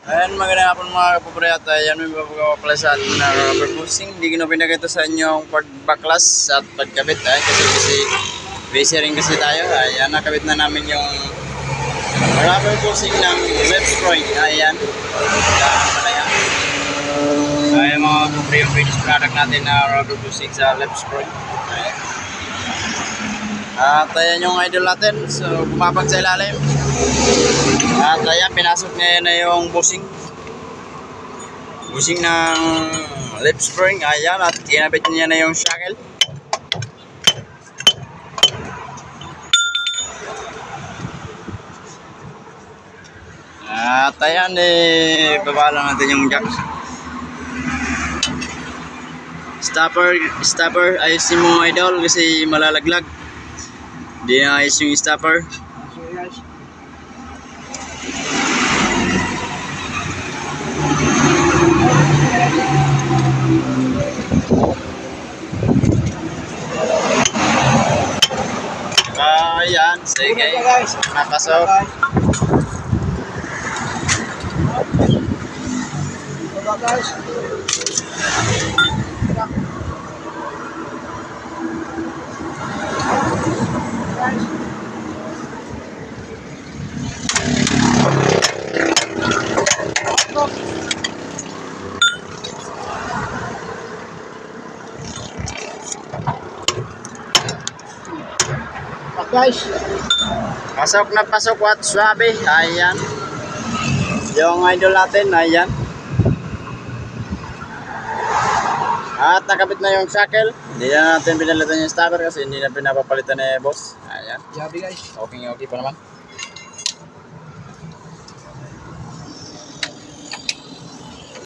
Ayan, magandang hapon mga kapobreyat. Ayan, may babagawa pala sa atin na rubber boosting. Hindi ko pinakita sa inyo ang pagbaklas at pagkabit. Ayan, kasi busy rin kasi tayo. Ayan, nakabit na namin yung rubber boosting ng left spring. Ayan. Ayan mga kapobre, yung finished product natin na rubber boosting sa left spring. Ayan. At ayan yung idol natin. So, bumabag sa ilalim. At ayan, pinasok niya na yung bushing ng lip spring. Ayan, at kinabit niya na yung shackle. At ayan, baba lang natin yung jack. Stopper, ayusin mo idol kasi malalaglag. Hindi na ayos yung stopper. Ayan, sige. Napasok. Guys, Pasok na pasok, what swabe. Ayan. Yung idol natin, ayan. At nakabit na yung shackle. Hindi na natin pinalitan yung stopper kasi hindi na pinapapalitan ni boss. Ayan. Jabi guys. Okay pa naman.